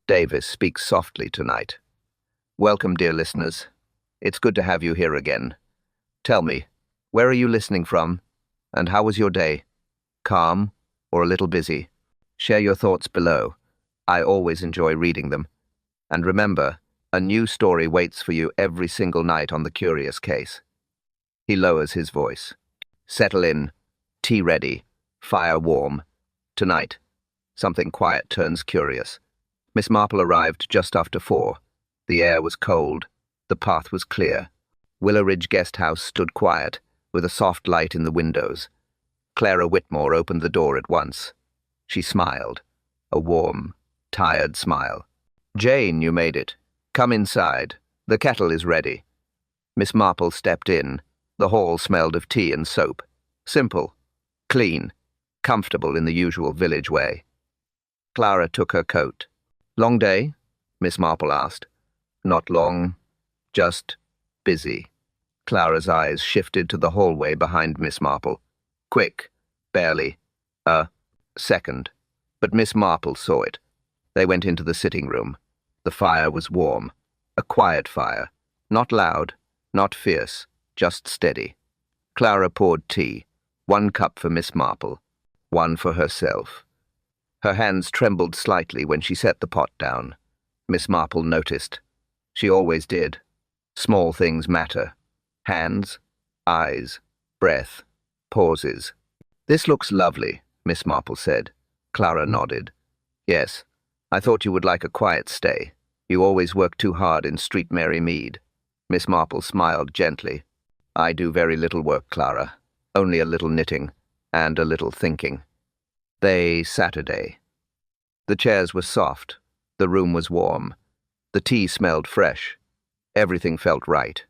Davis speaks softly tonight. Welcome, dear listeners. It's good to have you here again. Tell me, where are you listening from? And how was your day? Calm or a little busy? Share your thoughts below. I always enjoy reading them. And remember, a new story waits for you every single night on The Curious Case. He lowers his voice. Settle in. Tea ready. Fire warm. Tonight, something quiet turns curious. Miss Marple arrived just after 4. The air was cold. The path was clear. Willow Ridge Guest House stood quiet, with a soft light in the windows. Clara Whitmore opened the door at once. She smiled, a warm, tired smile. "Jane, you made it. Come inside. The kettle is ready." Miss Marple stepped in. The hall smelled of tea and soap. Simple, clean, comfortable in the usual village way. Clara took her coat. "Long day?" Miss Marple asked. "Not long, just busy." Clara's eyes shifted to the hallway behind Miss Marple. Quick, barely, a second. But Miss Marple saw it. They went into the sitting room. The fire was warm, a quiet fire, not loud, not fierce, just steady. Clara poured tea, 1 cup for Miss Marple, 1 for herself. Her hands trembled slightly when she set the pot down. Miss Marple noticed. She always did. Small things matter. Hands, eyes, breath, pauses. "This looks lovely," Miss Marple said. Clara nodded. "Yes, I thought you would like a quiet stay. You always work too hard in Street Mary Mead." Miss Marple smiled gently. "I do very little work, Clara. Only a little knitting, and a little thinking." Saturday. The chairs were soft. The room was warm. The tea smelled fresh. Everything felt right.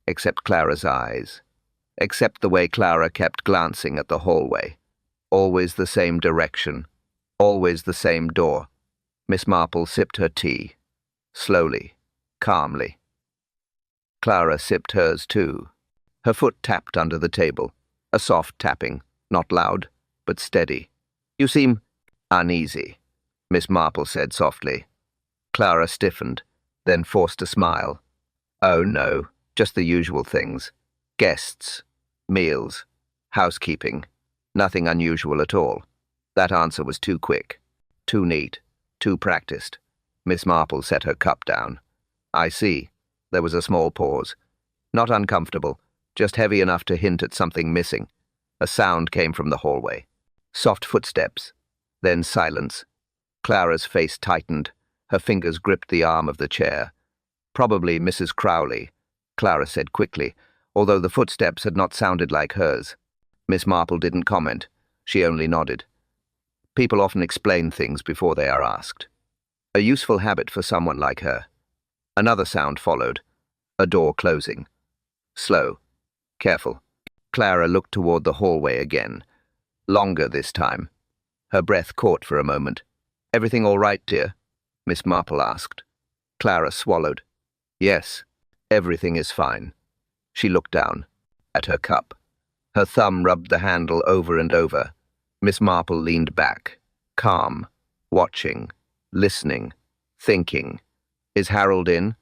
Except Clara's eyes. Except the way Clara kept glancing at the hallway. Always the same direction. Always the same door. Miss Marple sipped her tea. Slowly. Calmly. Clara sipped hers too. Her foot tapped under the table. A soft tapping. Not loud, but steady. "You seem uneasy," Miss Marple said softly. Clara stiffened, then forced a smile. "Oh no, just the usual things. Guests, meals, housekeeping. Nothing unusual at all." That answer was too quick, too neat, too practiced. Miss Marple set her cup down. "I see." There was a small pause. Not uncomfortable, just heavy enough to hint at something missing. A sound came from the hallway. Soft footsteps. Then silence. Clara's face tightened. Her fingers gripped the arm of the chair. "Probably Mrs. Crowley," Clara said quickly, although the footsteps had not sounded like hers. Miss Marple didn't comment. She only nodded. People often explain things before they are asked. A useful habit for someone like her. Another sound followed. A door closing. Slow. Careful. Clara looked toward the hallway again. Longer this time. Her breath caught for a moment. "Everything all right, dear?" Miss Marple asked. Clara swallowed. "Yes, everything is fine." She looked down. At her cup. Her thumb rubbed the handle over and over. Miss Marple leaned back. Calm. Watching. Listening. Thinking. "Is Harold in?"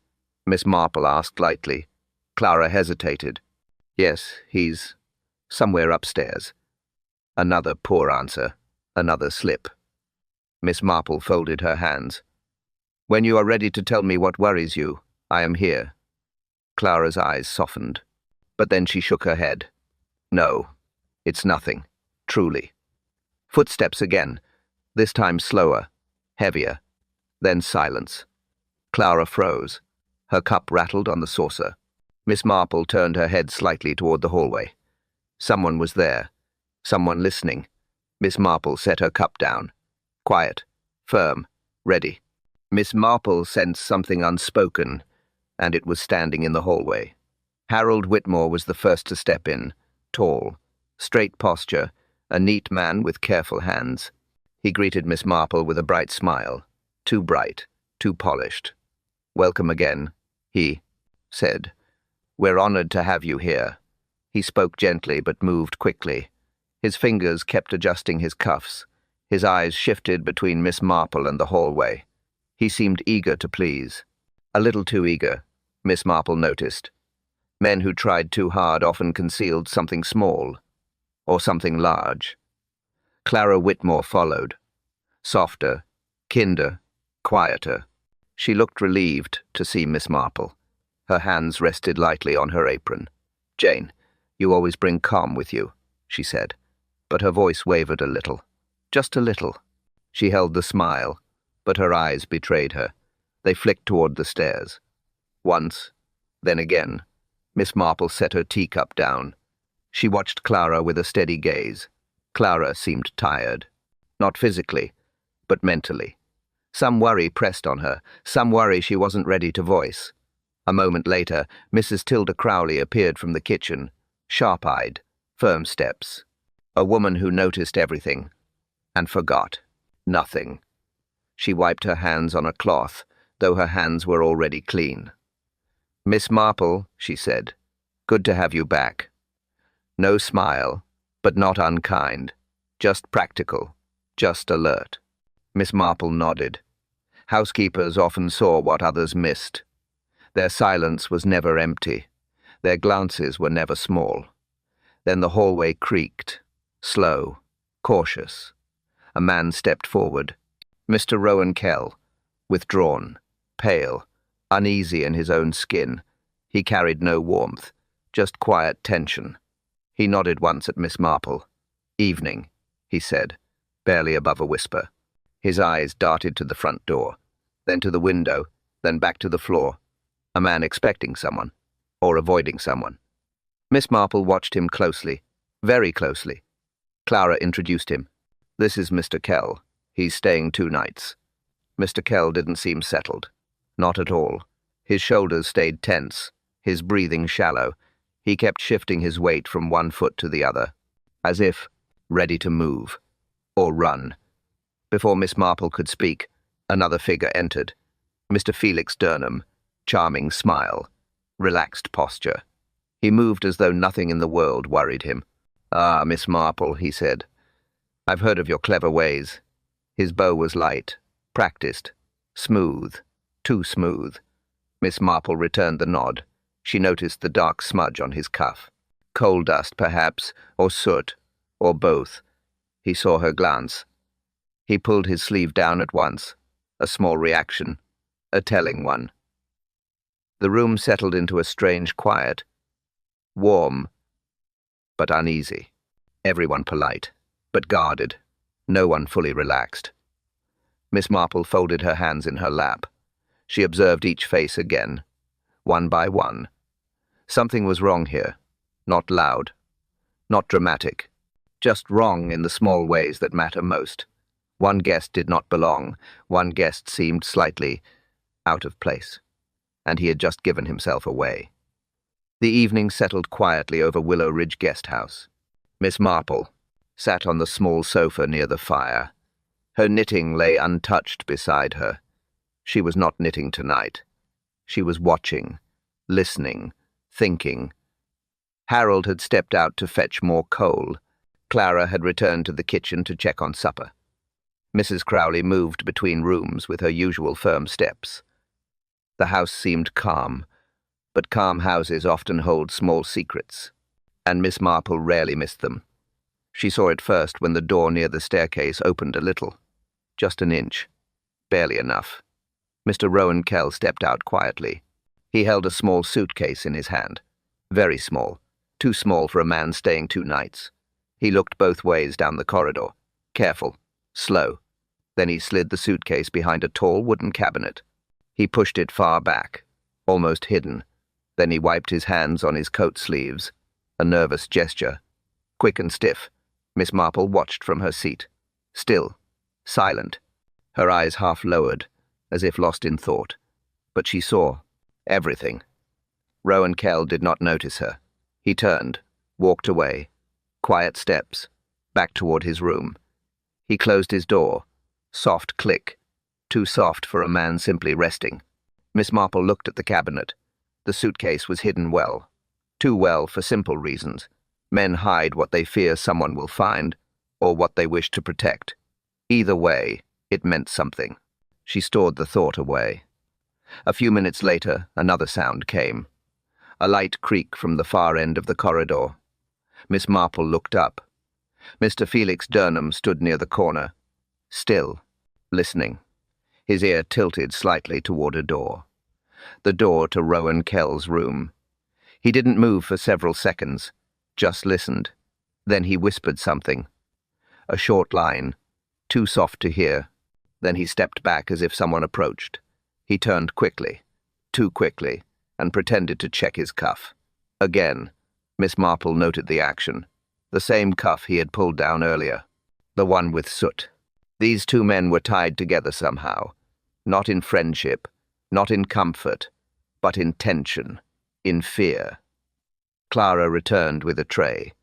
Miss Marple asked lightly. Clara hesitated. "Yes, he's somewhere upstairs." Another poor answer. Another slip. Miss Marple folded her hands. "When you are ready to tell me what worries you, I am here." Clara's eyes softened. But then she shook her head. "No, it's nothing. Truly." Footsteps again. This time slower. Heavier. Then silence. Clara froze. Her cup rattled on the saucer. Miss Marple turned her head slightly toward the hallway. Someone was there. Someone listening. Miss Marple set her cup down. Quiet. Firm. Ready. Miss Marple sensed something unspoken, and it was standing in the hallway. Harold Whitmore was the first to step in. Tall. Straight posture. A neat man with careful hands. He greeted Miss Marple with a bright smile. Too bright. Too polished. "Welcome again," he said. "We're honored to have you here." He spoke gently but moved quickly. His fingers kept adjusting his cuffs. His eyes shifted between Miss Marple and the hallway. He seemed eager to please. A little too eager, Miss Marple noticed. Men who tried too hard often concealed something small, or something large. Clara Whitmore followed. Softer, kinder, quieter. She looked relieved to see Miss Marple. Her hands rested lightly on her apron. "Jane, you always bring calm with you," she said, but her voice wavered a little. Just a little. She held the smile, but her eyes betrayed her. They flicked toward the stairs. Once, then again, Miss Marple set her teacup down. She watched Clara with a steady gaze. Clara seemed tired. Not physically, but mentally. Some worry pressed on her, some worry she wasn't ready to voice. A moment later, Mrs. Tilda Crowley appeared from the kitchen, sharp-eyed, firm steps. A woman who noticed everything, and forgot nothing. She wiped her hands on a cloth, though her hands were already clean. "Miss Marple," she said, "good to have you back." No smile, but not unkind, just practical, just alert. Miss Marple nodded. Housekeepers often saw what others missed. Their silence was never empty. Their glances were never small. Then the hallway creaked, slow, cautious. A man stepped forward. Mr. Rowan Kell, withdrawn, pale, uneasy in his own skin. He carried no warmth, just quiet tension. He nodded once at Miss Marple. "Evening," he said, barely above a whisper. His eyes darted to the front door, then to the window, then back to the floor. A man expecting someone, or avoiding someone. Miss Marple watched him closely, very closely. Clara introduced him. "This is Mr. Kell. He's staying 2 nights." Mr. Kell didn't seem settled. Not at all. His shoulders stayed tense, his breathing shallow. He kept shifting his weight from one foot to the other, as if ready to move, or run. Before Miss Marple could speak, another figure entered. Mr. Felix Durham, charming smile, relaxed posture. He moved as though nothing in the world worried him. "Ah, Miss Marple," he said. "I've heard of your clever ways." His bow was light, practiced, smooth, too smooth. Miss Marple returned the nod. She noticed the dark smudge on his cuff. Coal dust, perhaps, or soot, or both. He saw her glance. He pulled his sleeve down at once. A small reaction, a telling one. The room settled into a strange quiet. Warm, but uneasy. Everyone polite, but guarded. No one fully relaxed. Miss Marple folded her hands in her lap. She observed each face again, one by one. Something was wrong here. Not loud, not dramatic. Just wrong in the small ways that matter most. One guest did not belong. One guest seemed slightly out of place, and he had just given himself away. The evening settled quietly over Willow Ridge Guest House. Miss Marple sat on the small sofa near the fire. Her knitting lay untouched beside her. She was not knitting tonight. She was watching, listening, thinking. Harold had stepped out to fetch more coal. Clara had returned to the kitchen to check on supper. Mrs. Crowley moved between rooms with her usual firm steps. The house seemed calm, but calm houses often hold small secrets, and Miss Marple rarely missed them. She saw it first when the door near the staircase opened a little, just an inch, barely enough. Mr. Rowan Kell stepped out quietly. He held a small suitcase in his hand, very small, too small for a man staying 2 nights. He looked both ways down the corridor, careful, slow. Then he slid the suitcase behind a tall wooden cabinet. He pushed it far back, almost hidden. Then he wiped his hands on his coat sleeves, a nervous gesture. Quick and stiff, Miss Marple watched from her seat. Still, silent, her eyes half lowered, as if lost in thought. But she saw everything. Rowan Kell did not notice her. He turned, walked away. Quiet steps, back toward his room. He closed his door. Soft click, too soft for a man simply resting. Miss Marple looked at the cabinet. The suitcase was hidden well. Too well for simple reasons. Men hide what they fear someone will find, or what they wish to protect. Either way, it meant something. She stored the thought away. A few minutes later, another sound came. A light creak from the far end of the corridor. Miss Marple looked up. Mr. Felix Durham stood near the corner, still, listening, his ear tilted slightly toward a door. The door to Rowan Kell's room. He didn't move for several seconds, just listened. Then he whispered something. A short line, too soft to hear. Then he stepped back as if someone approached. He turned quickly, too quickly, and pretended to check his cuff. Again, Miss Marple noted the action. The same cuff he had pulled down earlier. The one with soot. These two men were tied together somehow. Not in friendship, not in comfort, but in tension, in fear. Clara returned with a tray.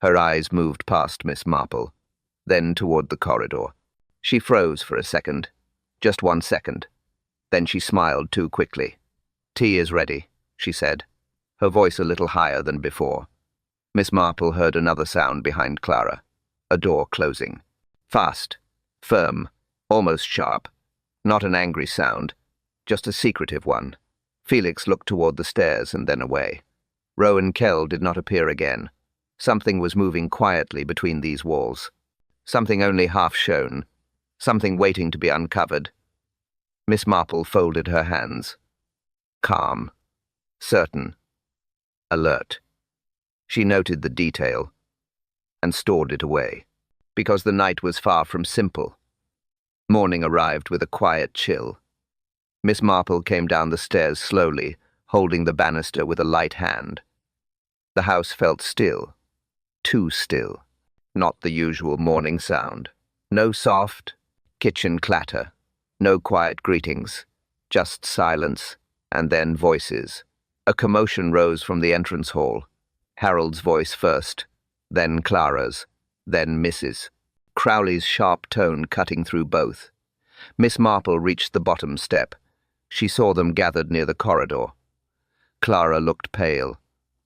Her eyes moved past Miss Marple, then toward the corridor. She froze for a second, just 1 second. Then she smiled too quickly. "Tea is ready," she said, her voice a little higher than before. Miss Marple heard another sound behind Clara, a door closing. Fast, firm, almost sharp. Not an angry sound, just a secretive one. Felix looked toward the stairs and then away. Rowan Kell did not appear again. Something was moving quietly between these walls. Something only half shown. Something waiting to be uncovered. Miss Marple folded her hands. Calm. Certain. Alert. She noted the detail and stored it away, because the night was far from simple. Morning arrived with a quiet chill. Miss Marple came down the stairs slowly, holding the banister with a light hand. The house felt still, too still, not the usual morning sound. No soft kitchen clatter, no quiet greetings, just silence, and then voices. A commotion rose from the entrance hall. Harold's voice first, then Clara's, then Mrs. Crowley's sharp tone cutting through both. Miss Marple reached the bottom step. She saw them gathered near the corridor. Clara looked pale.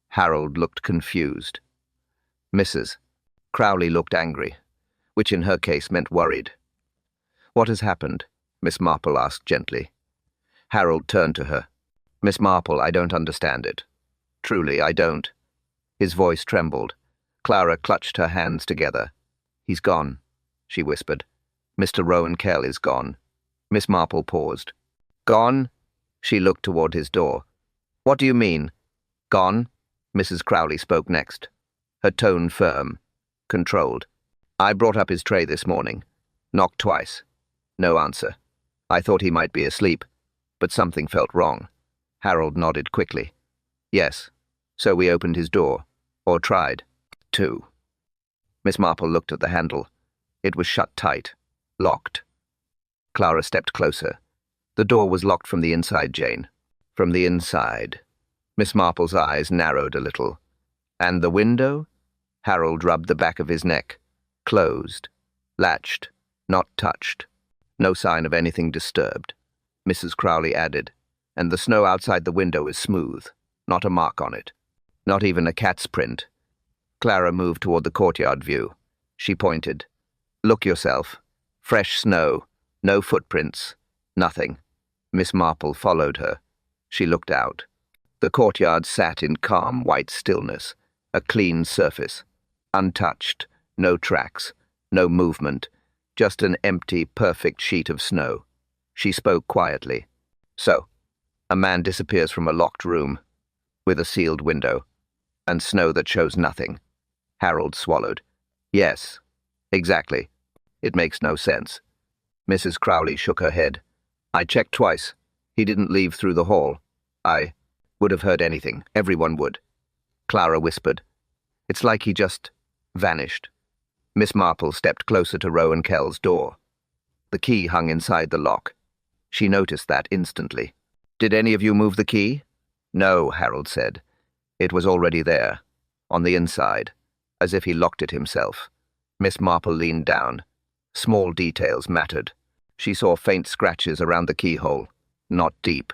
Harold looked confused. Mrs. Crowley looked angry, which in her case meant worried. "What has happened?" Miss Marple asked gently. Harold turned to her. "Miss Marple, I don't understand it. Truly, I don't." His voice trembled. Clara clutched her hands together. "He's gone," she whispered. "Mr. Rowan Kell is gone." Miss Marple paused. "Gone?" She looked toward his door. "What do you mean?" "Gone?" Mrs. Crowley spoke next, her tone firm, controlled. "I brought up his tray this morning. Knocked twice. No answer. I thought he might be asleep, but something felt wrong." Harold nodded quickly. "Yes. So we opened his door. Or tried to." Miss Marple looked at the handle. It was shut tight, locked. Clara stepped closer. The door was locked from the inside, Jane. From the inside. Miss Marple's eyes narrowed a little. "And the window?" Harold rubbed the back of his neck. "Closed. Latched. Not touched. No sign of anything disturbed." Mrs. Crowley added, "And the snow outside the window is smooth. Not a mark on it. Not even a cat's print." Clara moved toward the courtyard view. She pointed. "Look yourself. Fresh snow. No footprints. Nothing." Miss Marple followed her. She looked out. The courtyard sat in calm white stillness, a clean surface. Untouched. No tracks. No movement. Just an empty, perfect sheet of snow. She spoke quietly. "So, a man disappears from a locked room, with a sealed window, and snow that shows nothing." Harold swallowed. "Yes, exactly. It makes no sense." Mrs. Crowley shook her head. "I checked twice. He didn't leave through the hall. I would have heard anything. Everyone would." Clara whispered. "It's like he just vanished." Miss Marple stepped closer to Rowan Kell's door. The key hung inside the lock. She noticed that instantly. "Did any of you move the key?" "No," Harold said. "It was already there, on the inside, as if he locked it himself." Miss Marple leaned down. Small details mattered. She saw faint scratches around the keyhole, not deep,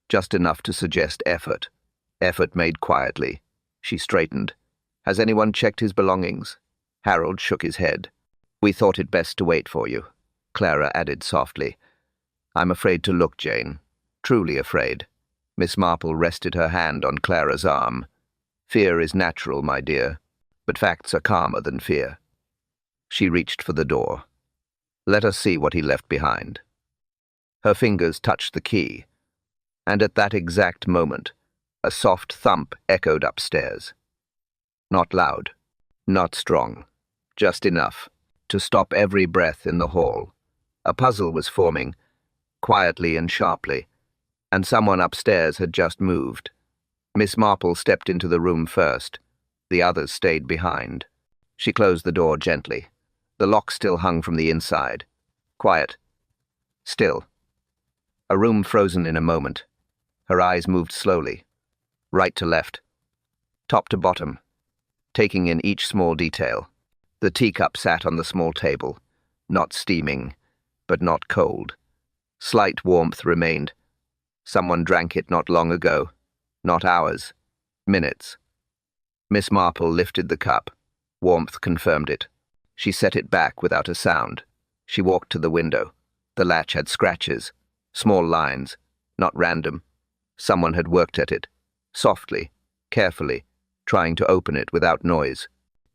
just enough to suggest effort. Effort made quietly. She straightened. "Has anyone checked his belongings?" Harold shook his head. "We thought it best to wait for you," Clara added softly. I'm afraid to look, Jane. Truly afraid. Miss Marple rested her hand on Clara's arm. Fear is natural, my dear, but facts are calmer than fear. She reached for the door. Let us see what he left behind. Her fingers touched the key, and at that exact moment, a soft thump echoed upstairs. Not loud, not strong, just enough to stop every breath in the hall. A puzzle was forming, quietly and sharply, and someone upstairs had just moved. Miss Marple stepped into the room first. The others stayed behind. She closed the door gently. The lock still hung from the inside. Quiet. Still. A room frozen in a moment. Her eyes moved slowly, right to left, top to bottom, taking in each small detail. The teacup sat on the small table, not steaming, but not cold. Slight warmth remained. Someone drank it not long ago, not hours, minutes. Miss Marple lifted the cup. Warmth confirmed it. She set it back without a sound. She walked to the window. The latch had scratches, small lines, not random. Someone had worked at it, softly, carefully, trying to open it without noise.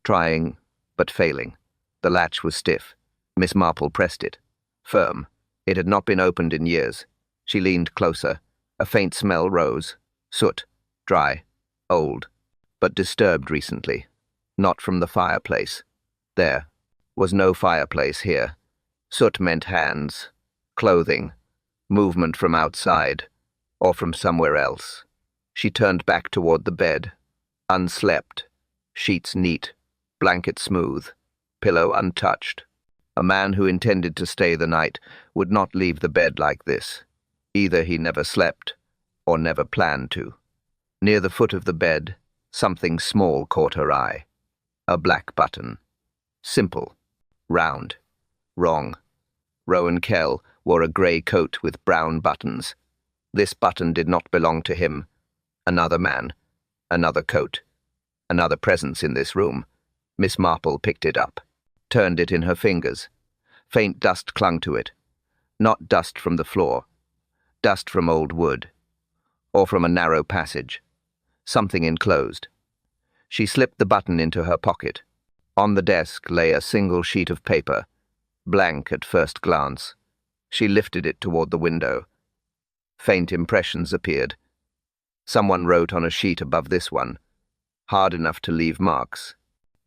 Trying, but failing. The latch was stiff. Miss Marple pressed it. Firm. It had not been opened in years. She leaned closer. A faint smell rose. Soot. Dry. Old. But disturbed recently. Not from the fireplace. There was no fireplace here. Soot meant hands, clothing, movement from outside, or from somewhere else. She turned back toward the bed. Unslept. Sheets neat. Blanket smooth. Pillow untouched. A man who intended to stay the night would not leave the bed like this. Either he never slept, or never planned to. Near the foot of the bed, something small caught her eye. A black button. Simple. Round. Wrong. Rowan Kell wore a grey coat with brown buttons. This button did not belong to him. Another man. Another coat. Another presence in this room. Miss Marple picked it up, turned it in her fingers. Faint dust clung to it. Not dust from the floor. Dust from old wood. Or from a narrow passage. Something enclosed. She slipped the button into her pocket. On the desk lay a single sheet of paper, blank at first glance. She lifted it toward the window. Faint impressions appeared. Someone wrote on a sheet above this one, hard enough to leave marks,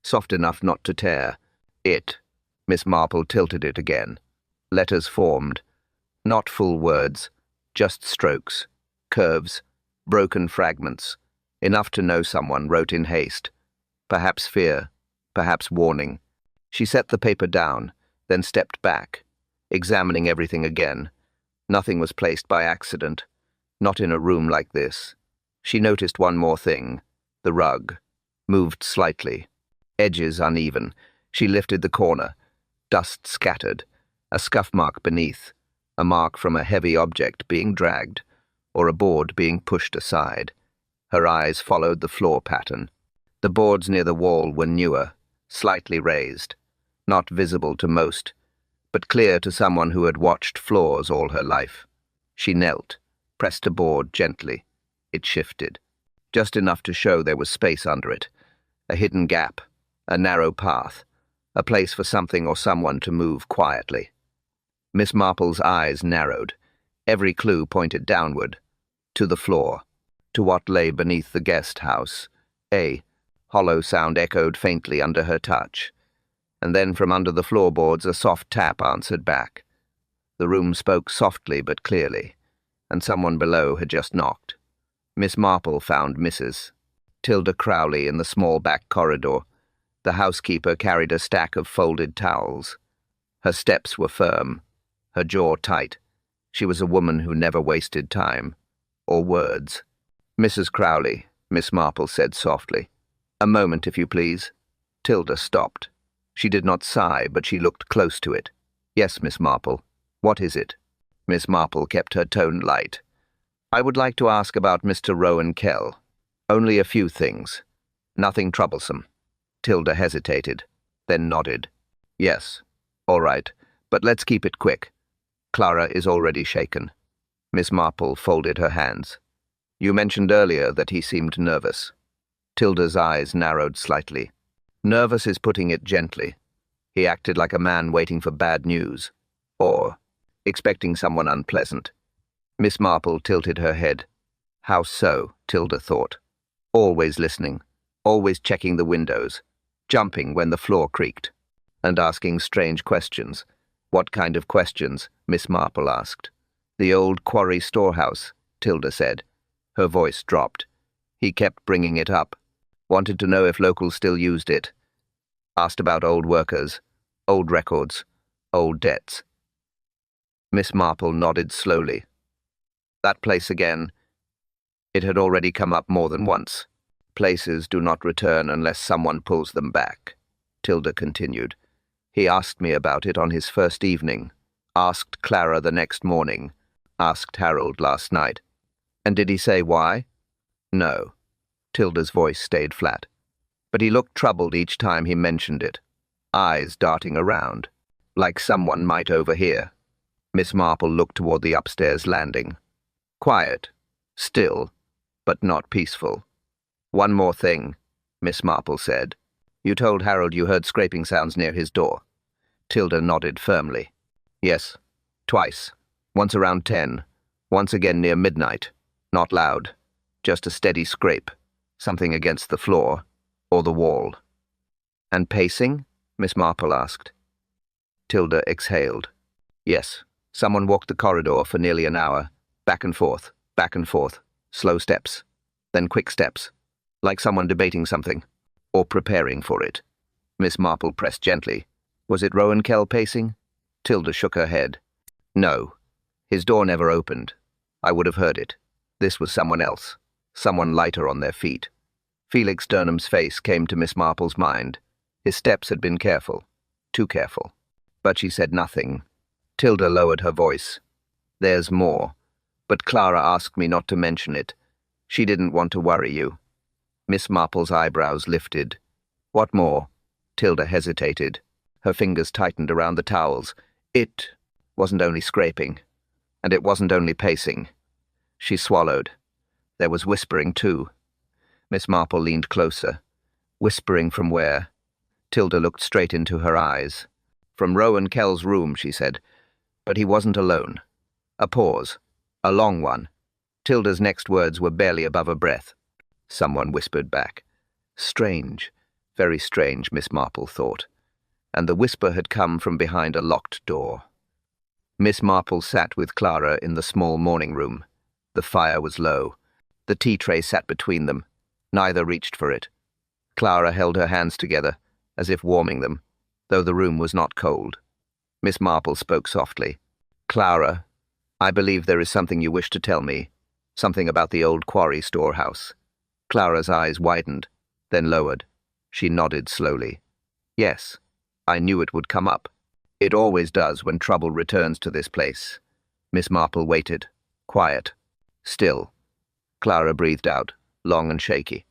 soft enough not to tear. It. Miss Marple tilted it again. Letters formed. Not full words, just strokes, curves, broken fragments. Enough to know someone wrote in haste. Perhaps fear, perhaps warning. She set the paper down, then stepped back, examining everything again. Nothing was placed by accident, not in a room like this. She noticed one more thing. The rug moved slightly, edges uneven. She lifted the corner. Dust scattered, a scuff mark beneath, a mark from a heavy object being dragged, or a board being pushed aside. Her eyes followed the floor pattern. The boards near the wall were newer, slightly raised, not visible to most, but clear to someone who had watched floors all her life. She knelt, pressed a board gently. It shifted, just enough to show there was space under it, a hidden gap, a narrow path, a place for something or someone to move quietly. Miss Marple's eyes narrowed. Every clue pointed downward, to the floor, to what lay beneath the guest house. A hollow sound echoed faintly under her touch, and then from under the floorboards a soft tap answered back. The room spoke softly but clearly, and someone below had just knocked. Miss Marple found Mrs. Tilda Crowley in the small back corridor. The housekeeper carried a stack of folded towels. Her steps were firm, her jaw tight. She was a woman who never wasted time, or words. "Mrs. Crowley," Miss Marple said softly. "A moment, if you please." Tilda stopped. She did not sigh, but she looked close to it. "Yes, Miss Marple. What is it?" Miss Marple kept her tone light. "I would like to ask about Mr. Rowan Kell. Only a few things. Nothing troublesome." Tilda hesitated, then nodded. "Yes. All right. But let's keep it quick." Clara is already shaken. Miss Marple folded her hands. You mentioned earlier that he seemed nervous. Tilda's eyes narrowed slightly. Nervous is putting it gently. He acted like a man waiting for bad news, or expecting someone unpleasant. Miss Marple tilted her head. How so? Tilda thought. Always listening, always checking the windows, jumping when the floor creaked, and asking strange questions. What kind of questions? Miss Marple asked. The old quarry storehouse, Tilda said. Her voice dropped. He kept bringing it up. Wanted to know if locals still used it. Asked about old workers, old records, old debts. Miss Marple nodded slowly. That place again. It had already come up more than once. Places do not return unless someone pulls them back, Tilda continued. He asked me about it on his first evening, asked Clara the next morning, asked Harold last night. And did he say why? No. Tilda's voice stayed flat. But he looked troubled each time he mentioned it, eyes darting around, like someone might overhear. Miss Marple looked toward the upstairs landing. Quiet, still, but not peaceful. One more thing, Miss Marple said. You told Harold you heard scraping sounds near his door. Tilda nodded firmly. Yes, twice. Once around 10, once again near midnight. Not loud, just a steady scrape, something against the floor or the wall. And pacing? Miss Marple asked. Tilda exhaled. Yes, someone walked the corridor for nearly an hour, back and forth, slow steps, then quick steps, like someone debating something, or preparing for it. Miss Marple pressed gently. Was it Rowan Kell pacing? Tilda shook her head. No. His door never opened. I would have heard it. This was someone else, someone lighter on their feet. Felix Durnham's face came to Miss Marple's mind. His steps had been careful, too careful. But she said nothing. Tilda lowered her voice. There's more, but Clara asked me not to mention it. She didn't want to worry you. Miss Marple's eyebrows lifted. What more? Tilda hesitated. Her fingers tightened around the towels. It wasn't only scraping, and it wasn't only pacing. She swallowed. There was whispering, too. Miss Marple leaned closer. Whispering from where? Tilda looked straight into her eyes. From Rowan Kell's room, she said. But he wasn't alone. A pause. A long one. Tilda's next words were barely above a breath. Someone whispered back. Strange. Very strange, Miss Marple thought. And the whisper had come from behind a locked door. Miss Marple sat with Clara in the small morning room. The fire was low. The tea tray sat between them. Neither reached for it. Clara held her hands together, as if warming them, though the room was not cold. Miss Marple spoke softly. Clara, I believe there is something you wish to tell me, something about the old quarry storehouse. Clara's eyes widened, then lowered. She nodded slowly. Yes, I knew it would come up. It always does when trouble returns to this place. Miss Marple waited, quiet, still. Clara breathed out, long and shaky.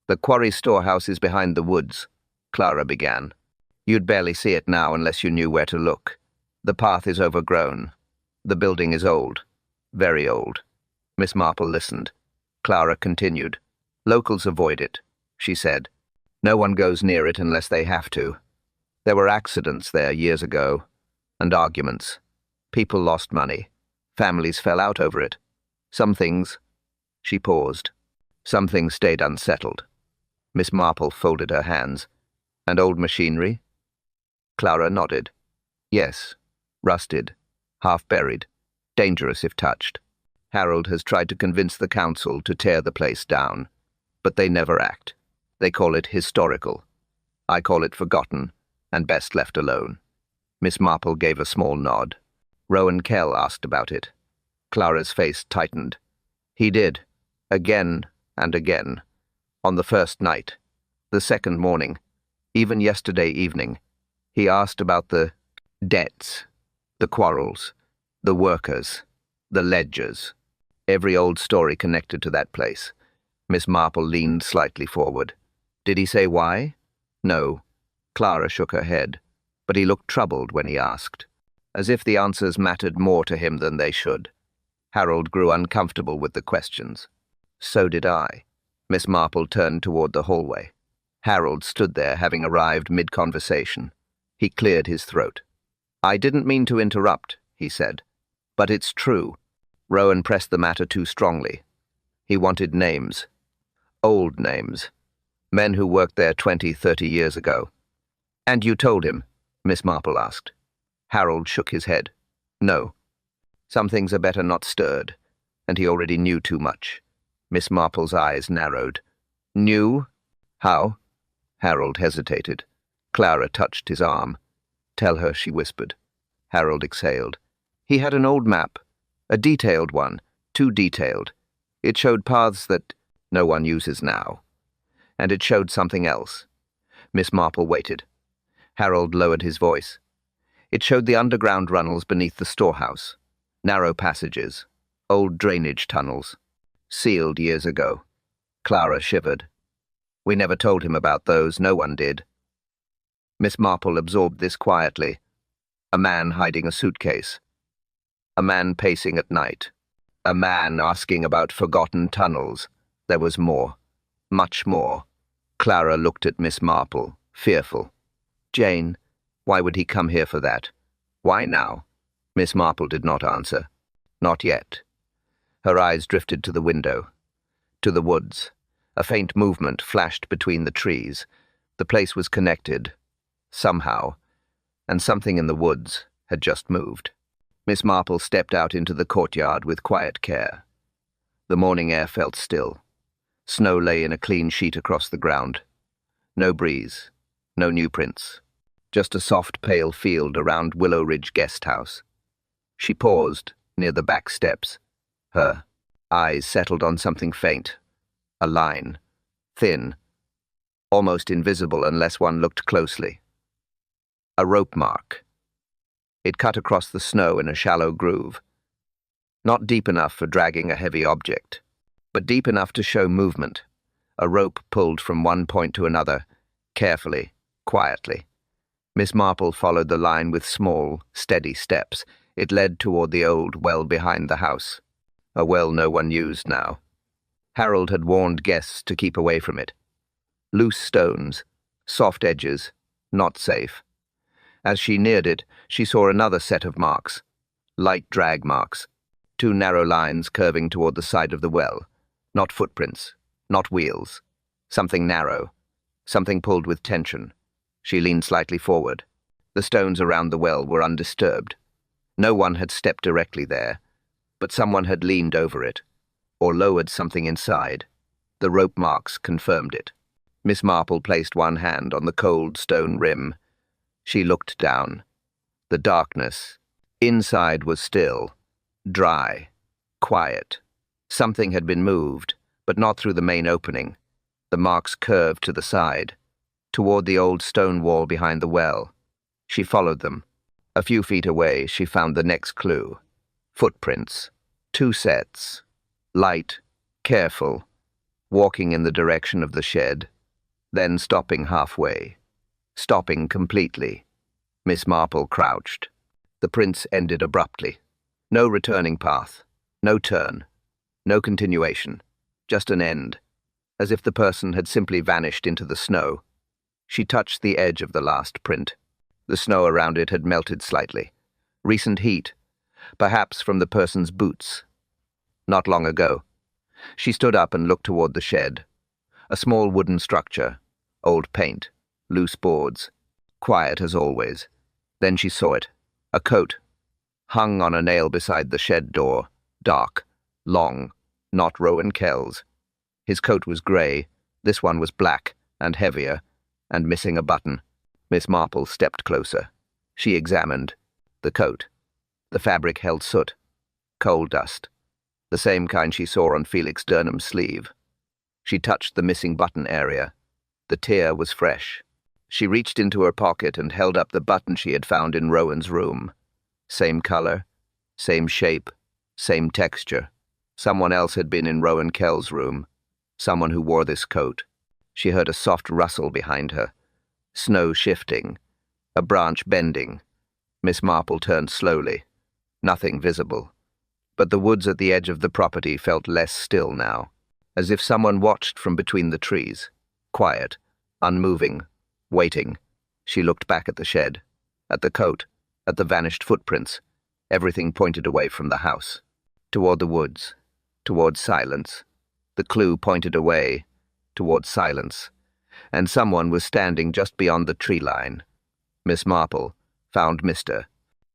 The quarry storehouse is behind the woods, Clara began. You'd barely see it now unless you knew where to look. The path is overgrown. The building is old, very old. Miss Marple listened. Clara continued. Locals avoid it, she said. No one goes near it unless they have to. There were accidents there years ago, and arguments. People lost money. Families fell out over it. Some things... She paused. Some things stayed unsettled. Miss Marple folded her hands. And old machinery? Clara nodded. Yes, rusted, half-buried, dangerous if touched. Harold has tried to convince the council to tear the place down, but they never act. They call it historical. I call it forgotten, and best left alone. Miss Marple gave a small nod. Rowan Kell asked about it. Clara's face tightened. He did, again and again. On the first night, the second morning, even yesterday evening, he asked about the debts, the quarrels, the workers, the ledgers. Every old story connected to that place. Miss Marple leaned slightly forward. Did he say why? No. Clara shook her head, but he looked troubled when he asked. as if the answers mattered more to him than they should. Harold grew uncomfortable with the questions. So did I. Miss Marple turned toward the hallway. Harold stood there, having arrived mid-conversation. He cleared his throat. "I didn't mean to interrupt," he said. "But it's true." Rowan pressed the matter too strongly. He wanted names. Old names. Men who worked there 20, 30 years ago. "And you told him?" Miss Marple asked. Harold shook his head. "No. Some things are better not stirred, and he already knew too much." Miss Marple's eyes narrowed. "Knew? How?" Harold hesitated. Clara touched his arm. "Tell her," she whispered. Harold exhaled. "He had an old map, a detailed one, too detailed. It showed paths that no one uses now. And it showed something else." Miss Marple waited. Harold lowered his voice. "It showed the underground runnels beneath the storehouse, narrow passages, old drainage tunnels, sealed years ago." Clara shivered. "We never told him about those, no one did." Miss Marple absorbed this quietly. A man hiding a suitcase. A man pacing at night. A man asking about forgotten tunnels. There was more. Much more. Clara looked at Miss Marple, fearful. "Jane, why would he come here for that? Why now?" Miss Marple did not answer. Not yet. Her eyes drifted to the window. To the woods. A faint movement flashed between the trees. The place was connected. Somehow. And something in the woods had just moved. Miss Marple stepped out into the courtyard with quiet care. The morning air felt still. Snow lay in a clean sheet across the ground. No breeze. No new prints. Just a soft, pale field around Willow Ridge Guest House. She paused near the back steps. Her eyes settled on something faint. A line. Thin. Almost invisible unless one looked closely. A rope mark. It cut across the snow in a shallow groove. Not deep enough for dragging a heavy object, but deep enough to show movement. A rope pulled from one point to another, carefully, quietly. Miss Marple followed the line with small, steady steps. It led toward the old well behind the house. A well no one used now. Harold had warned guests to keep away from it. Loose stones, soft edges, not safe. As she neared it, she saw another set of marks. Light drag marks. 2 narrow lines curving toward the side of the well. Not footprints, not wheels. Something narrow. Something pulled with tension. She leaned slightly forward. The stones around the well were undisturbed. No one had stepped directly there, but someone had leaned over it, or lowered something inside. The rope marks confirmed it. Miss Marple placed one hand on the cold stone rim. She looked down. The darkness. Inside was still, dry, quiet. Something had been moved, but not through the main opening. The marks curved to the side, toward the old stone wall behind the well. She followed them. A few feet away, she found the next clue. Footprints. 2 sets. Light, careful, walking in the direction of the shed, then stopping halfway. Stopping completely. Miss Marple crouched. The prints ended abruptly. No returning path. No turn. No continuation. Just an end. As if the person had simply vanished into the snow. She touched the edge of the last print. The snow around it had melted slightly. Recent heat. Perhaps from the person's boots. Not long ago. She stood up and looked toward the shed. A small wooden structure. Old paint. Loose boards. Quiet as always. Then she saw it. A coat. Hung on a nail beside the shed door. Dark. Long. Not Rowan Kells. His coat was grey. This one was black and heavier, and missing a button. Miss Marple stepped closer. She examined. The coat. The fabric held soot. Coal dust. The same kind she saw on Felix Durnham's sleeve. She touched the missing button area. The tear was fresh. She reached into her pocket and held up the button she had found in Rowan's room. Same color, same shape, same texture. Someone else had been in Rowan Kell's room. Someone who wore this coat. She heard a soft rustle behind her. Snow shifting. A branch bending. Miss Marple turned slowly. Nothing visible. But the woods at the edge of the property felt less still now, as if someone watched from between the trees. Quiet, unmoving, waiting. She looked back at the shed, at the coat, at the vanished footprints. Everything pointed away from the house. Toward the woods, toward silence. The clue pointed away, toward silence. And someone was standing just beyond the tree line. Miss Marple found Mr.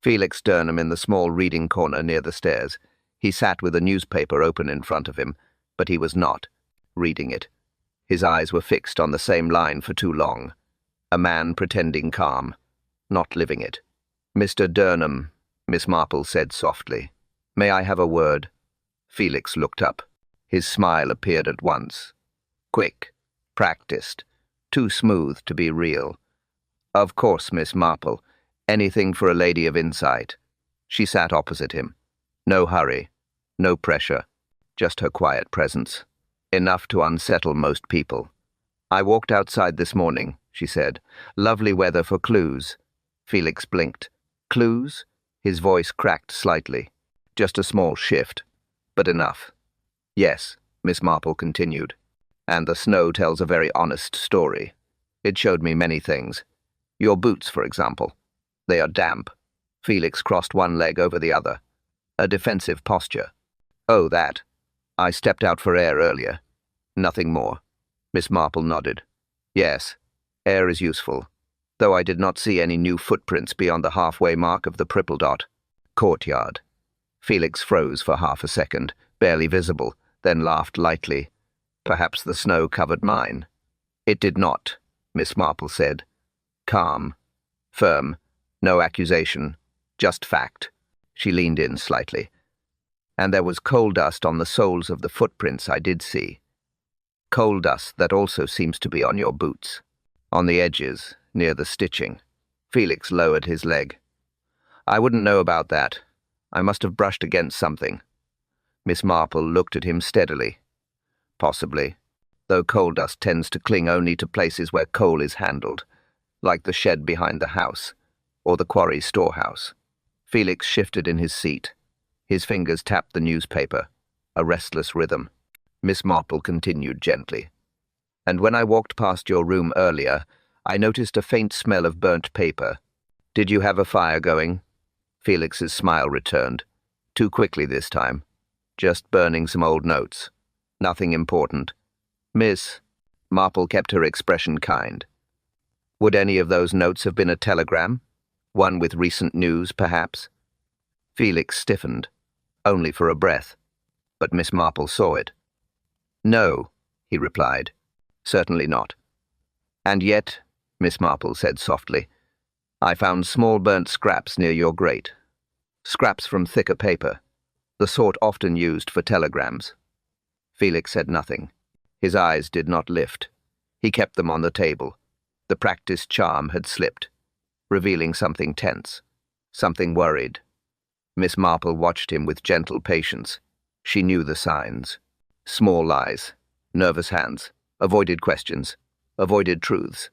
Felix Durham in the small reading corner near the stairs. He sat with a newspaper open in front of him, but he was not reading it. His eyes were fixed on the same line for too long. A man pretending calm, not living it. "Mr. Durham," Miss Marple said softly. "May I have a word?" Felix looked up. His smile appeared at once. Quick, practiced, too smooth to be real. "Of course, Miss Marple. Anything for a lady of insight." She sat opposite him. No hurry, no pressure, just her quiet presence. Enough to unsettle most people. "I walked outside this morning," she said. "Lovely weather for clues." Felix blinked. "Clues?" His voice cracked slightly. Just a small shift, but enough. "Yes," Miss Marple continued. "And the snow tells a very honest story. It showed me many things. Your boots, for example. They are damp." Felix crossed one leg over the other. A defensive posture. "Oh, that. I stepped out for air earlier." "Nothing more." Miss Marple nodded. "Yes, air is useful, though I did not see any new footprints beyond the halfway mark of the purple dot. Courtyard." Felix froze for half a second, barely visible, then laughed lightly. "Perhaps the snow covered mine." "It did not," Miss Marple said. Calm, firm, no accusation, just fact. She leaned in slightly. "And there was coal dust on the soles of the footprints I did see. Coal dust that also seems to be on your boots. On the edges, near the stitching." Felix lowered his leg. "I wouldn't know about that. I must have brushed against something." Miss Marple looked at him steadily. "Possibly, though coal dust tends to cling only to places where coal is handled, like the shed behind the house, or the quarry storehouse." Felix shifted in his seat. His fingers tapped the newspaper, a restless rhythm. Miss Marple continued gently. "And when I walked past your room earlier, I noticed a faint smell of burnt paper. Did you have a fire going?" Felix's smile returned. Too quickly this time. "Just burning some old notes. Nothing important." Miss Marple kept her expression kind. "Would any of those notes have been a telegram? One with recent news, perhaps?" Felix stiffened, only for a breath, but Miss Marple saw it. "No," he replied. "Certainly not." "And yet," Miss Marple said softly, "I found small burnt scraps near your grate. Scraps from thicker paper, the sort often used for telegrams." Felix said nothing. His eyes did not lift. He kept them on the table. The practiced charm had slipped, revealing something tense, something worried. Miss Marple watched him with gentle patience. She knew the signs. Small lies, nervous hands, avoided questions, avoided truths.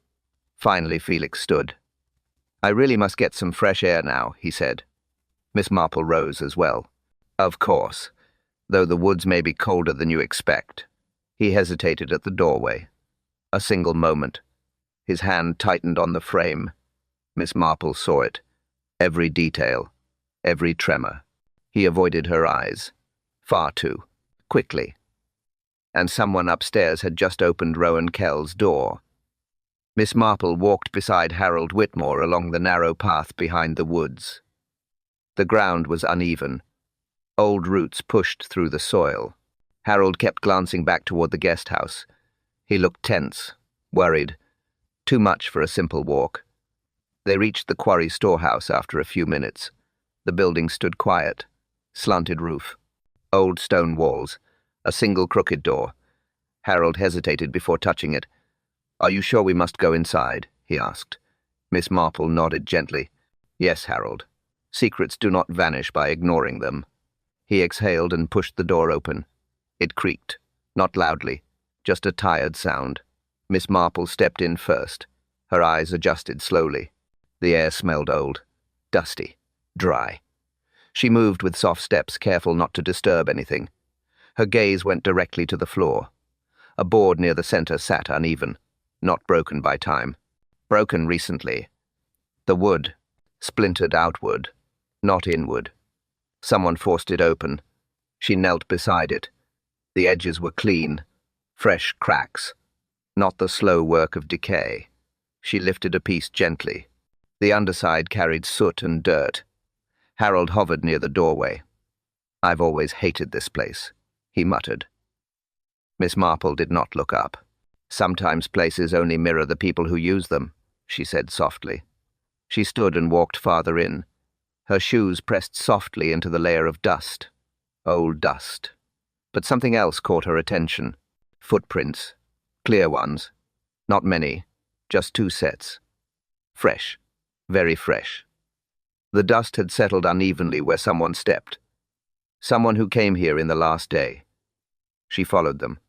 Finally, Felix stood. "I really must get some fresh air now," he said. Miss Marple rose as well. "Of course, though the woods may be colder than you expect." He hesitated at the doorway. A single moment. His hand tightened on the frame. Miss Marple saw it. Every detail, every tremor. He avoided her eyes. Far too quickly. And someone upstairs had just opened Rowan Kell's door. Miss Marple walked beside Harold Whitmore along the narrow path behind the woods. The ground was uneven. Old roots pushed through the soil. Harold kept glancing back toward the guest house. He looked tense, worried. Too much for a simple walk. They reached the quarry storehouse after a few minutes. The building stood quiet. Slanted roof. Old stone walls. A single crooked door. Harold hesitated before touching it. "Are you sure we must go inside?" he asked. Miss Marple nodded gently. "Yes, Harold. Secrets do not vanish by ignoring them." He exhaled and pushed the door open. It creaked, not loudly, just a tired sound. Miss Marple stepped in first. Her eyes adjusted slowly. The air smelled old. dusty, dry. She moved with soft steps, careful not to disturb anything. Her gaze went directly to the floor. A board near the center sat uneven, not broken by time. Broken recently. The wood, splintered outward, not inward. Someone forced it open. She knelt beside it. The edges were clean, fresh cracks, not the slow work of decay. She lifted a piece gently. The underside carried soot and dirt. Harold hovered near the doorway. "I've always hated this place," he muttered. Miss Marple did not look up. "Sometimes places only mirror the people who use them," she said softly. She stood and walked farther in. Her shoes pressed softly into the layer of dust. Old dust. But something else caught her attention. Footprints. Clear ones. Not many. Just 2 sets. Fresh. Very fresh. The dust had settled unevenly where someone stepped. Someone who came here in the last day. She followed them.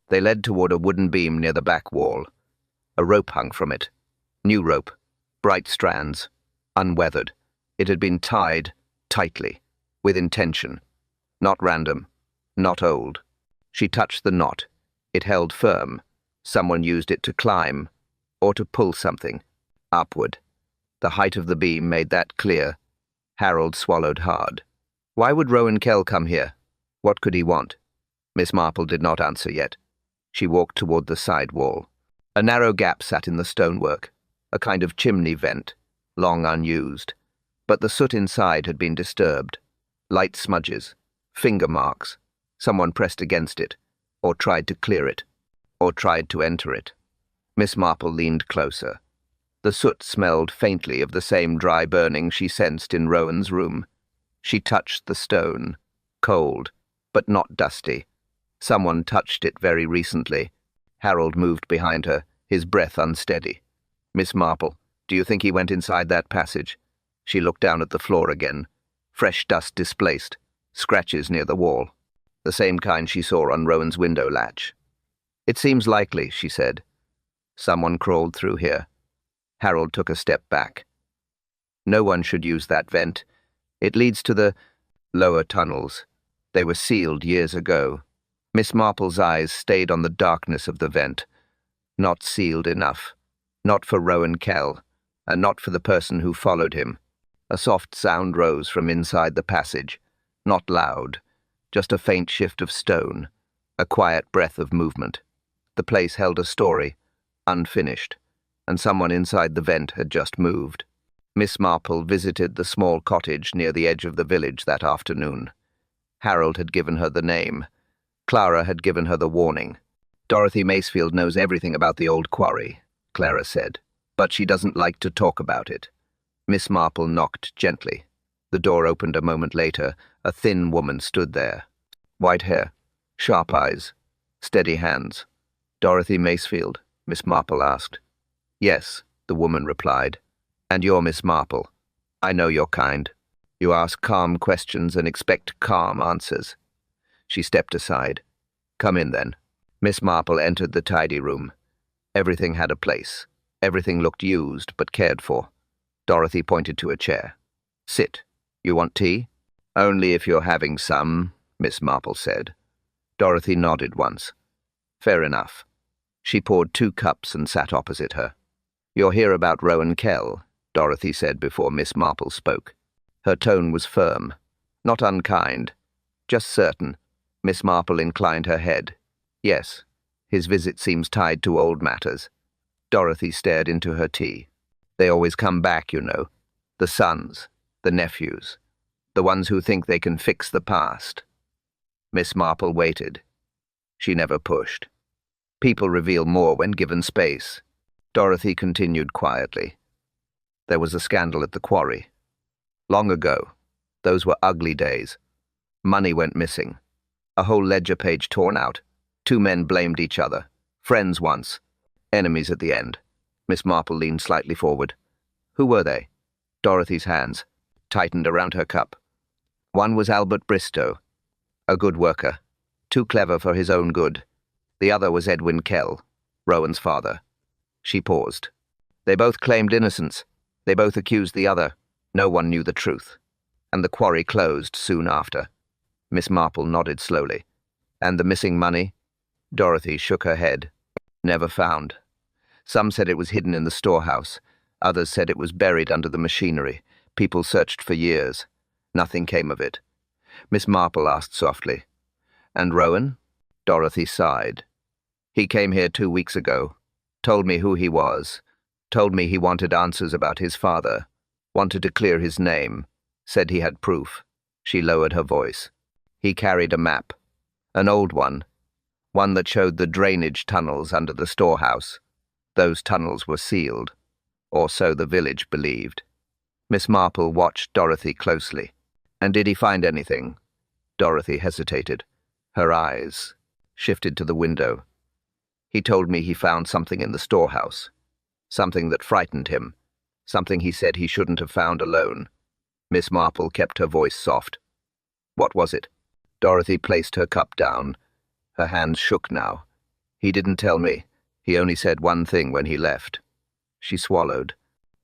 They led toward a wooden beam near the back wall. A rope hung from it. New rope. Bright strands. Unweathered. It had been tied tightly, with intention. Not random. Not old. She touched the knot. It held firm. Someone used it to climb, or to pull something. Upward. The height of the beam made that clear. Harold swallowed hard. Why would Rowan Kell come here? What could he want? Miss Marple did not answer yet. She walked toward the side wall. A narrow gap sat in the stonework, a kind of chimney vent, long unused. But the soot inside had been disturbed. Light smudges, finger marks. Someone pressed against it, or tried to clear it, or tried to enter it. Miss Marple leaned closer. The soot smelled faintly of the same dry burning she sensed in Rowan's room. She touched the stone, cold, but not dusty. Someone touched it very recently. Harold moved behind her, his breath unsteady. "Miss Marple, do you think he went inside that passage?" She looked down at the floor again. Fresh dust displaced, scratches near the wall. The same kind she saw on Rowan's window latch. "It seems likely," she said. "Someone crawled through here." Harold took a step back. "No one should use that vent. It leads to the lower tunnels. They were sealed years ago." Miss Marple's eyes stayed on the darkness of the vent. Not sealed enough. Not for Rowan Kell, and not for the person who followed him. A soft sound rose from inside the passage. Not loud. Just a faint shift of stone. A quiet breath of movement. The place held a story, unfinished, and someone inside the vent had just moved. Miss Marple visited the small cottage near the edge of the village that afternoon. Harold had given her the name. Clara had given her the warning. "Dorothy Macefield knows everything about the old quarry," Clara said, "but she doesn't like to talk about it." Miss Marple knocked gently. The door opened a moment later. A thin woman stood there. White hair, sharp eyes, steady hands. "Dorothy Macefield?" Miss Marple asked. "Yes," the woman replied. "And you're Miss Marple. I know your kind. You ask calm questions and expect calm answers." She stepped aside. "Come in, then." Miss Marple entered the tidy room. Everything had a place. Everything looked used, but cared for. Dorothy pointed to a chair. "Sit. You want tea?" "Only if you're having some," Miss Marple said. Dorothy nodded once. "Fair enough." She poured 2 cups and sat opposite her. "You're here about Rowan Kell," Dorothy said before Miss Marple spoke. Her tone was firm, not unkind, just certain. Miss Marple inclined her head. "Yes, his visit seems tied to old matters." Dorothy stared into her tea. "They always come back, you know. The sons, the nephews, the ones who think they can fix the past." Miss Marple waited. She never pushed. People reveal more when given space. Dorothy continued quietly. "There was a scandal at the quarry. Long ago. Those were ugly days. Money went missing. A whole ledger page torn out. 2 men blamed each other. Friends once. Enemies at the end." Miss Marple leaned slightly forward. "Who were they?" Dorothy's hands tightened around her cup. "One was Albert Bristow, a good worker, too clever for his own good. The other was Edwin Kell, Rowan's father." She paused. "They both claimed innocence. They both accused the other. No one knew the truth, and the quarry closed soon after. Miss Marple nodded slowly. And the missing money? Dorothy shook her head. Never found. Some said it was hidden in the storehouse. Others said it was buried under the machinery. People searched for years. Nothing came of it. Miss Marple asked softly, "And Rowan?" Dorothy sighed. "He came here 2 weeks ago. Told me who he was. Told me he wanted answers about his father. Wanted to clear his name. Said he had proof." She lowered her voice. "He carried a map. An old one. One that showed the drainage tunnels under the storehouse. Those tunnels were sealed. Or so the village believed." Miss Marple watched Dorothy closely. "And did he find anything?" Dorothy hesitated. Her eyes shifted to the window. "He told me he found something in the storehouse. Something that frightened him. Something he said he shouldn't have found alone." Miss Marple kept her voice soft. "What was it?" Dorothy placed her cup down. Her hands shook now. "He didn't tell me. He only said one thing when he left." She swallowed.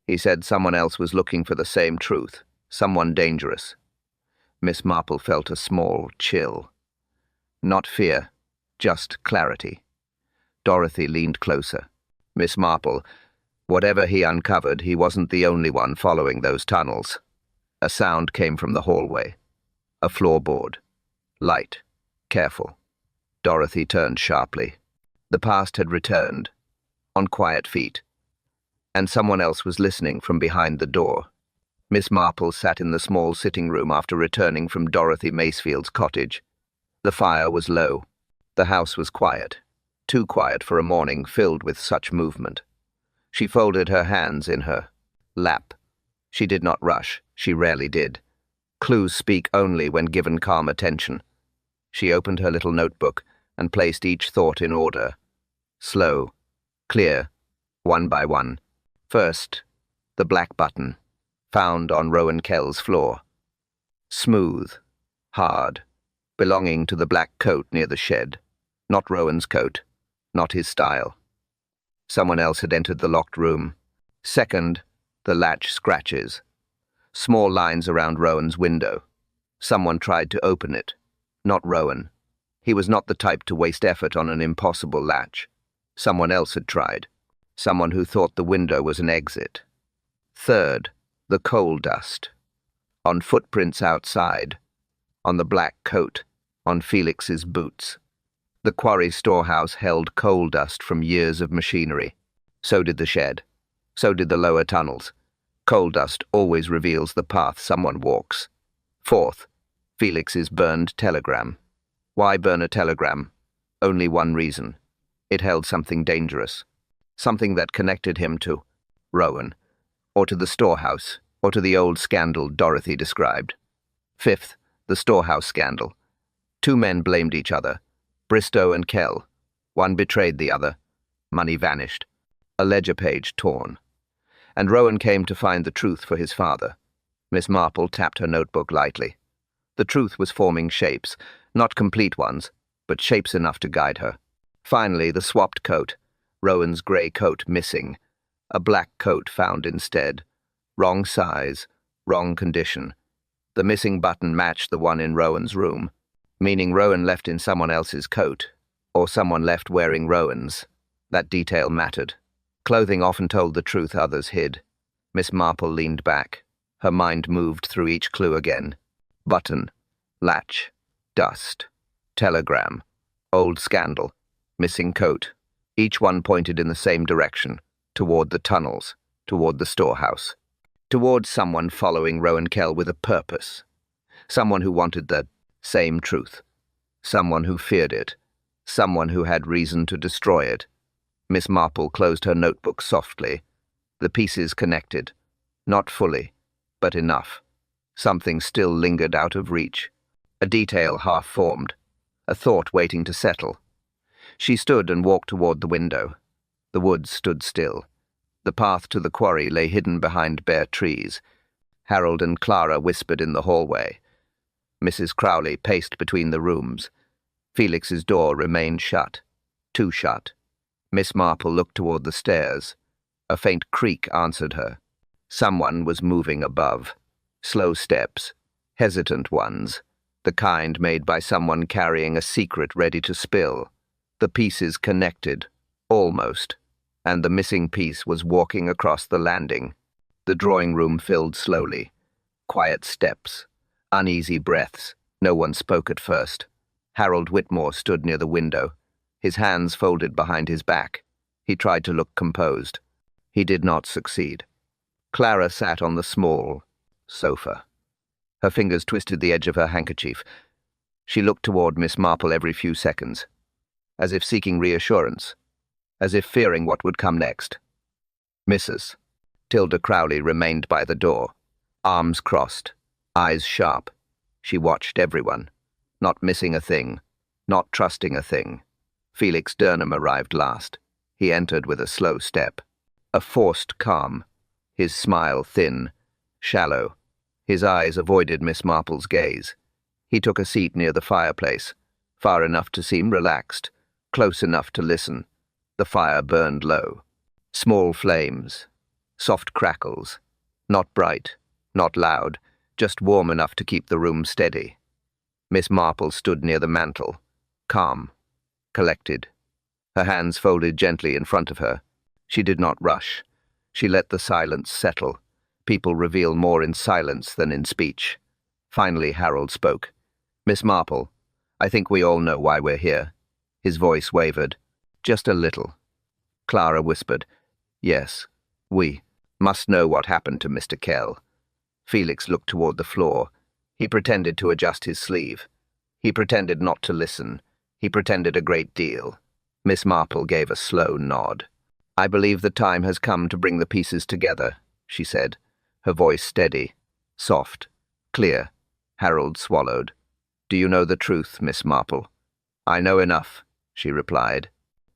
"He said someone else was looking for the same truth. Someone dangerous." Miss Marple felt a small chill. Not fear, just clarity. Dorothy leaned closer. "Miss Marple, whatever he uncovered, he wasn't the only one following those tunnels." A sound came from the hallway. A floorboard. Light. Careful. Dorothy turned sharply. The past had returned, on quiet feet, and someone else was listening from behind the door. Miss Marple sat in the small sitting room after returning from Dorothy Macefield's cottage. The fire was low. The house was quiet, too quiet for a morning filled with such movement. She folded her hands in her lap. She did not rush. She rarely did. Clues speak only when given calm attention. She opened her little notebook and placed each thought in order. Slow, clear, one by one. First, the black button, found on Rowan Kell's floor. Smooth, hard, belonging to the black coat near the shed. Not Rowan's coat, not his style. Someone else had entered the locked room. Second, the latch scratches. Small lines around Rowan's window. Someone tried to open it. Not Rowan. He was not the type to waste effort on an impossible latch. Someone else had tried. Someone who thought the window was an exit. Third, the coal dust. On footprints outside. On the black coat. On Felix's boots. The quarry storehouse held coal dust from years of machinery. So did the shed. So did the lower tunnels. Coal dust always reveals the path someone walks. Fourth, Felix's burned telegram. Why burn a telegram? Only one reason. It held something dangerous. Something that connected him to Rowan, or to the storehouse, or to the old scandal Dorothy described. Fifth, the storehouse scandal. 2 men blamed each other, Bristow and Kell. One betrayed the other. Money vanished. A ledger page torn. And Rowan came to find the truth for his father. Miss Marple tapped her notebook lightly. The truth was forming shapes, not complete ones, but shapes enough to guide her. Finally, the swapped coat. Rowan's grey coat missing. A black coat found instead. Wrong size, wrong condition. The missing button matched the one in Rowan's room, meaning Rowan left in someone else's coat, or someone left wearing Rowan's. That detail mattered. Clothing often told the truth others hid. Miss Marple leaned back. Her mind moved through each clue again. Button, latch, dust, telegram, old scandal, missing coat. Each one pointed in the same direction, toward the tunnels, toward the storehouse, toward someone following Rowan Kell with a purpose. Someone who wanted the same truth. Someone who feared it. Someone who had reason to destroy it. Miss Marple closed her notebook softly. The pieces connected. Not fully, but enough. Something still lingered out of reach. A detail half-formed. A thought waiting to settle. She stood and walked toward the window. The woods stood still. The path to the quarry lay hidden behind bare trees. Harold and Clara whispered in the hallway. Mrs. Crowley paced between the rooms. Felix's door remained shut. Too shut. Miss Marple looked toward the stairs. A faint creak answered her. Someone was moving above. Slow steps, hesitant ones, the kind made by someone carrying a secret ready to spill. The pieces connected, almost, and the missing piece was walking across the landing. The drawing room filled slowly. Quiet steps, uneasy breaths. No one spoke at first. Harold Whitmore stood near the window, his hands folded behind his back. He tried to look composed. He did not succeed. Clara sat on the small sofa. Her fingers twisted the edge of her handkerchief. She looked toward Miss Marple every few seconds, as if seeking reassurance, as if fearing what would come next. Mrs. Tilda Crowley remained by the door, arms crossed, eyes sharp. She watched everyone, not missing a thing, not trusting a thing. Felix Durham arrived last. He entered with a slow step, a forced calm, his smile thin, shallow. His eyes avoided Miss Marple's gaze. He took a seat near the fireplace, far enough to seem relaxed, close enough to listen. The fire burned low. Small flames, soft crackles, not bright, not loud, just warm enough to keep the room steady. Miss Marple stood near the mantel, calm, collected, her hands folded gently in front of her. She did not rush. She let the silence settle. People reveal more in silence than in speech. Finally, Harold spoke. "Miss Marple, I think we all know why we're here." His voice wavered. "Just a little." Clara whispered, "Yes, we must know what happened to Mr. Kell." Felix looked toward the floor. He pretended to adjust his sleeve. He pretended not to listen. He pretended a great deal. Miss Marple gave a slow nod. "I believe the time has come to bring the pieces together," she said, her voice steady, soft, clear. Harold swallowed. "Do you know the truth, Miss Marple?" "I know enough," she replied.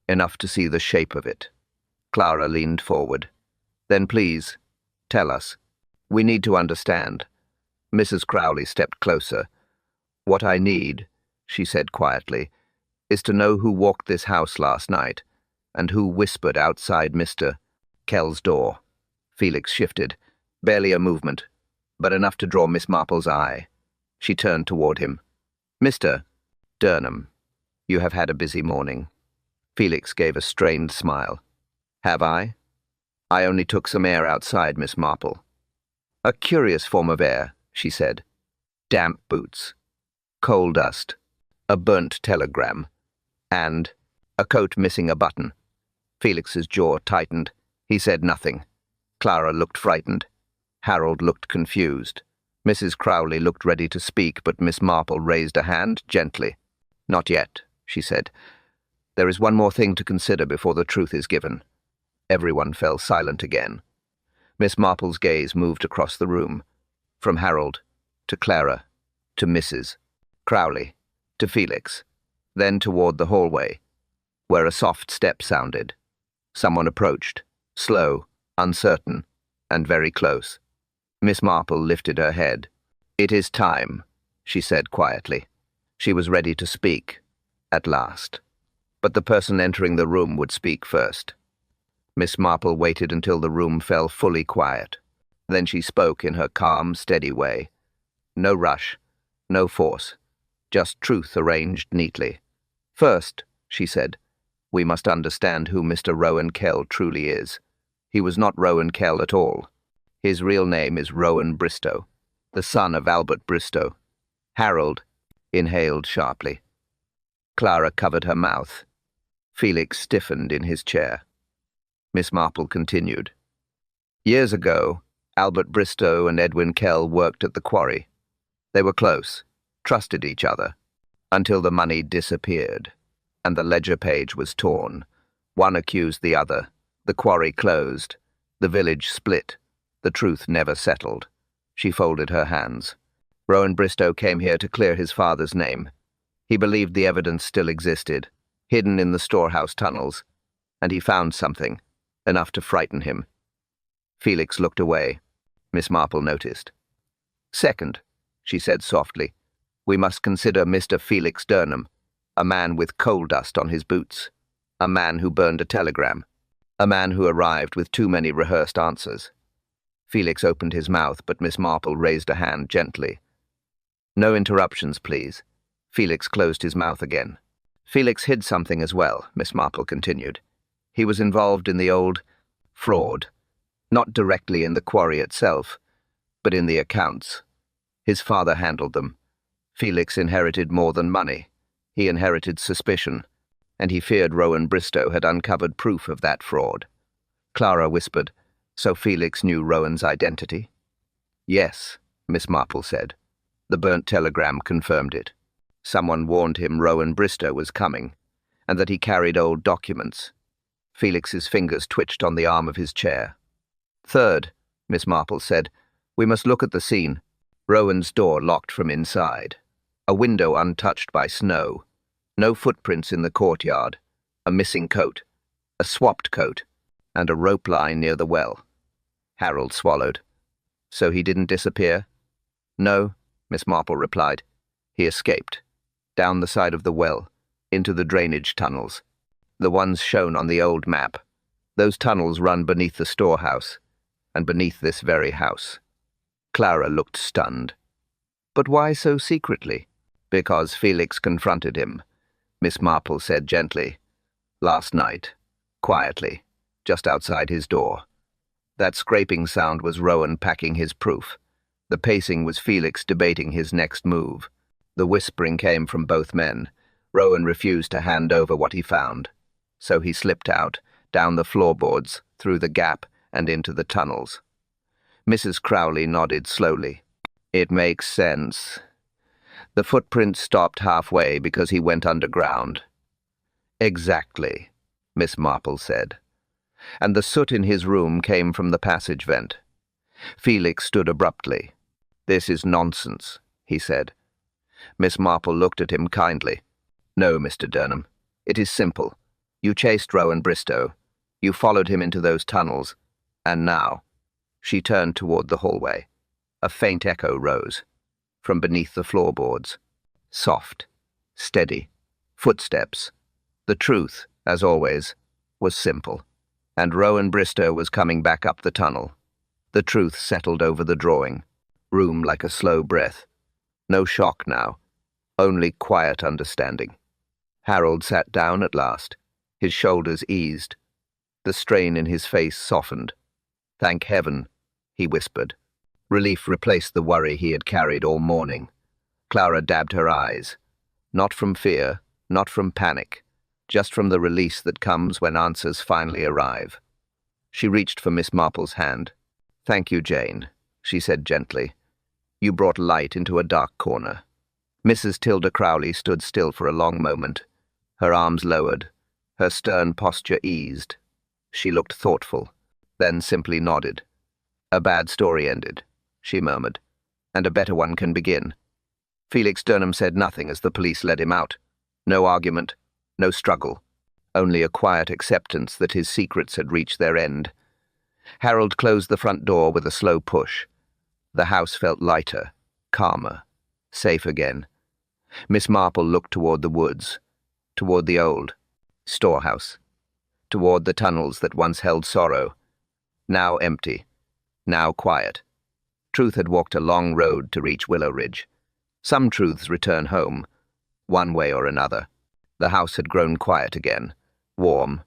"Enough to see the shape of it." Clara leaned forward. "Then please, tell us. We need to understand." Mrs. Crowley stepped closer. "What I need," she said quietly, "is to know who walked this house last night, and who whispered outside Mr. Kell's door." Felix shifted, barely a movement, but enough to draw Miss Marple's eye. She turned toward him. "Mr. Durham, you have had a busy morning." Felix gave a strained smile. "Have I? I only took some air outside, Miss Marple." "A curious form of air," she said. "Damp boots, coal dust, a burnt telegram, and a coat missing a button." Felix's jaw tightened. He said nothing. Clara looked frightened. Harold looked confused. Mrs. Crowley looked ready to speak, but Miss Marple raised a hand gently. "Not yet," she said. "There is one more thing to consider before the truth is given." Everyone fell silent again. Miss Marple's gaze moved across the room, from Harold to Clara to Mrs. Crowley to Felix, then toward the hallway, where a soft step sounded. Someone approached, slow, uncertain, and very close. Miss Marple lifted her head. "It is time," she said quietly. She was ready to speak, at last. But the person entering the room would speak first. Miss Marple waited until the room fell fully quiet. Then she spoke in her calm, steady way. No rush, no force, just truth arranged neatly. "First," she said, "we must understand who Mr. Rowan Kell truly is. He was not Rowan Kell at all. His real name is Rowan Bristow, the son of Albert Bristow." Harold inhaled sharply. Clara covered her mouth. Felix stiffened in his chair. Miss Marple continued. "Years ago, Albert Bristow and Edwin Kell worked at the quarry. They were close, trusted each other, until the money disappeared, and the ledger page was torn. One accused the other. The quarry closed. The village split. The truth never settled." She folded her hands. "Rowan Bristow came here to clear his father's name. He believed the evidence still existed, hidden in the storehouse tunnels, and he found something, enough to frighten him." Felix looked away. Miss Marple noticed. "Second," she said softly, "we must consider Mr. Felix Durham, a man with coal dust on his boots, a man who burned a telegram, a man who arrived with too many rehearsed answers." Felix opened his mouth, but Miss Marple raised a hand gently. "No interruptions, please." Felix closed his mouth again. "Felix hid something as well," Miss Marple continued. "He was involved in the old fraud, not directly in the quarry itself, but in the accounts. His father handled them. Felix inherited more than money. He inherited suspicion, and he feared Rowan Bristow had uncovered proof of that fraud." Clara whispered, "So Felix knew Rowan's identity?" "Yes," Miss Marple said. "The burnt telegram confirmed it. Someone warned him Rowan Bristow was coming, and that he carried old documents." Felix's fingers twitched on the arm of his chair. "Third," Miss Marple said, "we must look at the scene. Rowan's door locked from inside. A window untouched by snow. No footprints in the courtyard. A missing coat. A swapped coat. And a rope line near the well." Harold swallowed. "So he didn't disappear?" "No," Miss Marple replied. "He escaped. Down the side of the well, into the drainage tunnels. The ones shown on the old map. Those tunnels run beneath the storehouse, and beneath this very house." Clara looked stunned. "But why so secretly?" "Because Felix confronted him," Miss Marple said gently. "Last night, quietly, just outside his door. That scraping sound was Rowan packing his proof. The pacing was Felix debating his next move. The whispering came from both men. Rowan refused to hand over what he found. So he slipped out, down the floorboards, through the gap, and into the tunnels." Mrs. Crowley nodded slowly. "It makes sense. The footprints stopped halfway because he went underground." "Exactly," Miss Marple said. "And the soot in his room came from the passage vent." Felix stood abruptly. "This is nonsense," he said. Miss Marple looked at him kindly. "No, Mr. Durham. It is simple. You chased Rowan Bristow. You followed him into those tunnels. And now—" She turned toward the hallway. A faint echo rose. From beneath the floorboards. Soft. Steady. Footsteps. The truth, as always, was simple. And Rowan Bristow was coming back up the tunnel. The truth settled over the drawing. Room like a slow breath. No shock now. Only quiet understanding. Harold sat down at last. His shoulders eased. The strain in his face softened. "Thank heaven," he whispered. Relief replaced the worry he had carried all morning. Clara dabbed her eyes. Not from fear, not from panic, just from the release that comes when answers finally arrive. She reached for Miss Marple's hand. "Thank you, Jane," she said gently. "You brought light into a dark corner." Mrs. Tilda Crowley stood still for a long moment, her arms lowered, her stern posture eased. She looked thoughtful, then simply nodded. "A bad story ended," she murmured, "and a better one can begin." Felix Durham said nothing as the police led him out. No argument, no struggle, only a quiet acceptance that his secrets had reached their end. Harold closed the front door with a slow push. The house felt lighter, calmer, safe again. Miss Marple looked toward the woods, toward the old storehouse, toward the tunnels that once held sorrow, now empty, now quiet. Truth had walked a long road to reach Willow Ridge. Some truths return home, one way or another. The house had grown quiet again, warm.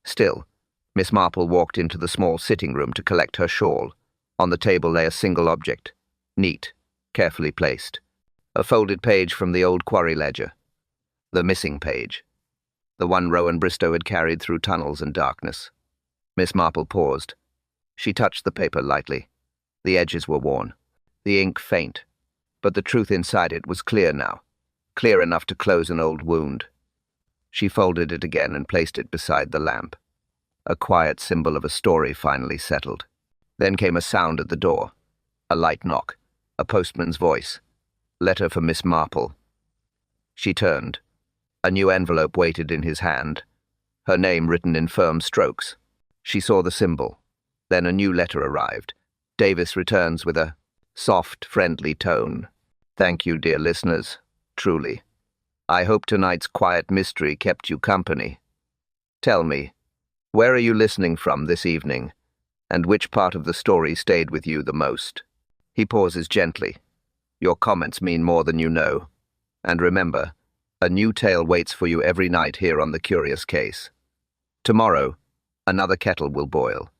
Still, Miss Marple walked into the small sitting room to collect her shawl. On the table lay a single object, neat, carefully placed. A folded page from the old quarry ledger. The missing page. The one Rowan Bristow had carried through tunnels and darkness. Miss Marple paused. She touched the paper lightly. The edges were worn, the ink faint, but the truth inside it was clear now, clear enough to close an old wound. She folded it again and placed it beside the lamp. A quiet symbol of a story finally settled. Then came a sound at the door. A light knock. A postman's voice. Letter for Miss Marple. She turned. A new envelope waited in his hand. Her name written in firm strokes. She saw the symbol. Then a new letter arrived. Davis returns with a soft, friendly tone. "Thank you, dear listeners. Truly. I hope tonight's quiet mystery kept you company. Tell me, where are you listening from this evening? And which part of the story stayed with you the most? He pauses gently. Your comments mean more than you know. And remember, a new tale waits for you every night here on The Curious Case. Tomorrow, another kettle will boil.